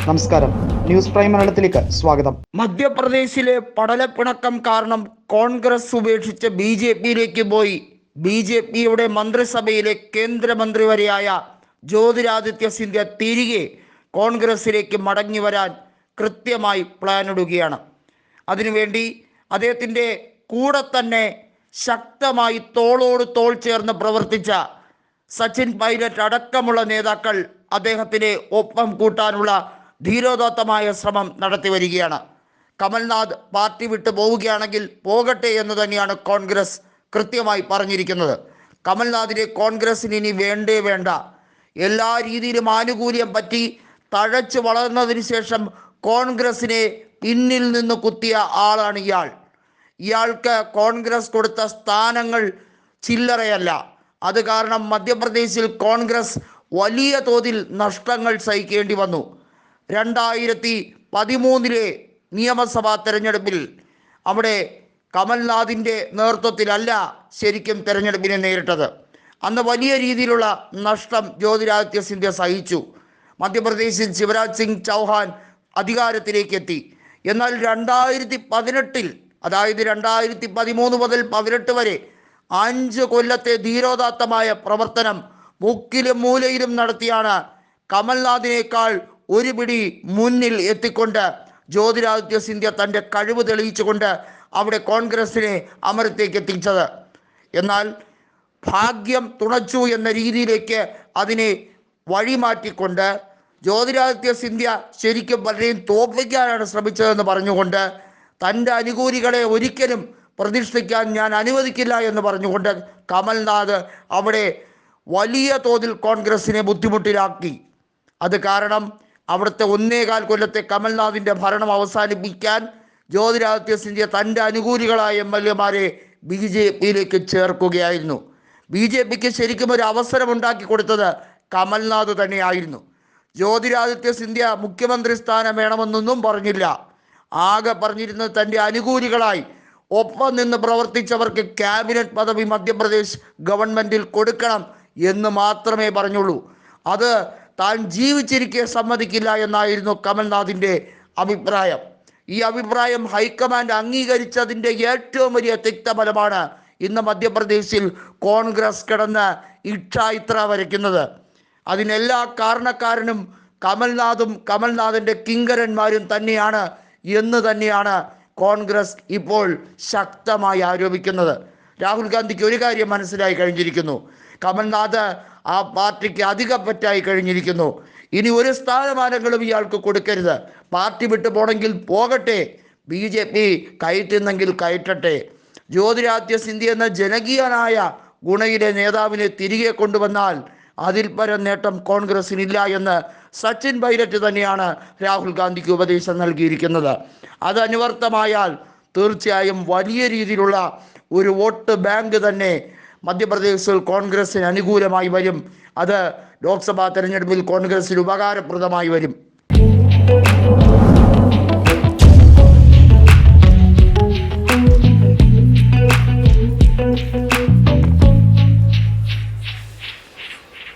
നമസ്കാരം, news prime മലയാളത്തിലേക്ക് സ്വാഗതം. മധ്യപ്രദേശിലെ പടലപ്പിണക്കം കാരണം കോൺഗ്രസ് ഉപേക്ഷിച്ച് BJPയിലേക്ക് പോയി BJPയുടെ മന്ത്രിസഭയിലെ കേന്ദ്രമന്ത്രി വരെയായ ജ്യോതിരാദിത്യ സിന്ധ്യ തിരികെ കോൺഗ്രസിലേക്ക് മടങ്ങി വരാൻ കൃത്യമായി പ്ലാനിടുകയാണ്. അതിനുവേണ്ടി അദ്ദേഹത്തിൻ്റെ കൂടെ തന്നെ ശക്തമായി തോളോട് തോൾ ചേർന്ന് പ്രവർത്തിച്ച സച്ചിൻ പൈലറ്റ് അടക്കമുള്ള നേതാക്കൾ അദ്ദേഹത്തിനെ ഒപ്പം കൂട്ടാനുള്ള ധീരോദാത്തമായ ശ്രമം നടത്തി വരികയാണ്. കമൽനാഥ് പാർട്ടി വിട്ടു പോവുകയാണെങ്കിൽ പോകട്ടെ എന്ന് തന്നെയാണ് കോൺഗ്രസ് കൃത്യമായി പറഞ്ഞിരിക്കുന്നത്. കമൽനാഥിനെ കോൺഗ്രസിന് ഇനി വേണ്ട, എല്ലാ രീതിയിലും ആനുകൂല്യം പറ്റി തഴച്ചു വളർന്നതിന് ശേഷം കോൺഗ്രസിനെ പിന്നിൽ നിന്ന് കുത്തിയ ആളാണ് ഇയാൾക്ക് കോൺഗ്രസ് കൊടുത്ത സ്ഥാനങ്ങൾ ചില്ലറയല്ല. അത് കാരണം മധ്യപ്രദേശിൽ കോൺഗ്രസ് വലിയ തോതിൽ നഷ്ടങ്ങൾ സഹിക്കേണ്ടി വന്നു. 2013 നിയമസഭാ തെരഞ്ഞെടുപ്പിൽ അവിടെ കമൽനാഥിൻ്റെ നേതൃത്വത്തിലല്ല ശരിക്കും തെരഞ്ഞെടുപ്പിനെ നേരിട്ടത്. അന്ന് വലിയ രീതിയിലുള്ള നഷ്ടം ജ്യോതിരാദിത്യ സിന്ധ്യ സഹിച്ചു. മധ്യപ്രദേശിൽ ശിവരാജ് സിംഗ് ചൗഹാൻ അധികാരത്തിലേക്ക് എത്തി. എന്നാൽ 2018 അതായത് 2013 മുതൽ 2018 വരെ 5 കൊല്ലത്തെ ധീരോദാത്തമായ പ്രവർത്തനം മുക്കിലും മൂലയിലും നടത്തിയാണ് കമൽനാഥിനേക്കാൾ ഒരു പിടി മുന്നിൽ എത്തിക്കൊണ്ട് ജ്യോതിരാദിത്യ സിന്ധ്യ തൻ്റെ കഴിവ് തെളിയിച്ചുകൊണ്ട് അവിടെ കോൺഗ്രസിനെ അമരത്തേക്ക് എത്തിച്ചത്. എന്നാൽ ഭാഗ്യം തുണച്ചു എന്ന രീതിയിലേക്ക് അതിനെ വഴിമാറ്റിക്കൊണ്ട് ജ്യോതിരാദിത്യ സിന്ധ്യ ശരിക്കും പലരെയും തോൽപ്പിക്കാനാണ് ശ്രമിച്ചതെന്ന് പറഞ്ഞുകൊണ്ട് തൻ്റെ അനുകൂലികളെ ഒരിക്കലും പ്രതിഷ്ഠിക്കാൻ ഞാൻ അനുവദിക്കില്ല എന്ന് പറഞ്ഞുകൊണ്ട് കമൽനാഥ് അവിടെ വലിയ തോതിൽ കോൺഗ്രസിനെ ബുദ്ധിമുട്ടിലാക്കി. അത് കാരണം അവിടുത്തെ 1.25 കൊല്ലത്തെ കമൽനാഥിൻ്റെ ഭരണം അവസാനിപ്പിക്കാൻ ജ്യോതിരാദിത്യ സിന്ധ്യ തൻ്റെ അനുകൂലികളായ MLA-മാരെ BJPയിലേക്ക് ചേർക്കുകയായിരുന്നു. BJPക്ക് ശരിക്കും ഒരു അവസരം ഉണ്ടാക്കി കൊടുത്തത് കമൽനാഥ് തന്നെയായിരുന്നു. ജ്യോതിരാദിത്യ സിന്ധ്യ മുഖ്യമന്ത്രി സ്ഥാനം വേണമെന്നൊന്നും പറഞ്ഞില്ല. ആകെ പറഞ്ഞിരുന്നത് തൻ്റെ അനുകൂലികളായി ഒപ്പം നിന്ന് പ്രവർത്തിച്ചവർക്ക് ക്യാബിനറ്റ് പദവി മധ്യപ്രദേശ് ഗവൺമെൻറ്റിൽ കൊടുക്കണം എന്ന് മാത്രമേ പറഞ്ഞുള്ളൂ. അത് താൻ ജീവിച്ചിരിക്കെ സമ്മതിക്കില്ല എന്നായിരുന്നു കമൽനാഥിൻ്റെ അഭിപ്രായം. ഈ അഭിപ്രായം ഹൈക്കമാൻഡ് അംഗീകരിച്ചതിൻ്റെ ഏറ്റവും വലിയ തിക്തഫലമാണ് ഇന്ന് മധ്യപ്രദേശിൽ കോൺഗ്രസ് കിടന്ന് ഇത്ര വരയ്ക്കുന്നത്. അതിനെല്ലാ കാരണക്കാരനും കമൽനാഥും കമൽനാഥിൻ്റെ കിങ്കരന്മാരും തന്നെയാണ് എന്ന് തന്നെയാണ് കോൺഗ്രസ് ഇപ്പോൾ ശക്തമായി ആരോപിക്കുന്നത്. രാഹുൽ ഗാന്ധിക്ക് ഒരു കാര്യം മനസ്സിലായി കഴിഞ്ഞിരിക്കുന്നു, കമൽനാഥ് ആ പാർട്ടിക്ക് അധികപ്പറ്റായി കഴിഞ്ഞിരിക്കുന്നു. ഇനി ഒരു സ്ഥാനമാനങ്ങളും ഇയാൾക്ക് കൊടുക്കരുത്. പാർട്ടി വിട്ടു പോകണമെങ്കിൽ പോകട്ടെ, BJP കയറ്റുന്നെങ്കിൽ കയറ്റട്ടെ. ജ്യോതിരാദിത്യ സിന്ധ്യ എന്ന ജനകീയനായ ഗുണയിലെ നേതാവിനെ തിരികെ കൊണ്ടുവന്നാൽ അതിൽ പരം നേട്ടം കോൺഗ്രസിനില്ല എന്ന് സച്ചിൻ പൈലറ്റ് തന്നെയാണ് രാഹുൽ ഗാന്ധിക്ക് ഉപദേശം നൽകിയിരിക്കുന്നത്. അത് അനുവർത്തമായാൽ തീർച്ചയായും വലിയ രീതിയിലുള്ള ഒരു വോട്ട് ബാങ്ക് തന്നെ മധ്യപ്രദേശിൽ കോൺഗ്രസിന് അനുകൂലമായി വരും. അത് ലോക്സഭാ തെരഞ്ഞെടുപ്പിൽ കോൺഗ്രസിന് ഉപകാരപ്രദമായി വരും.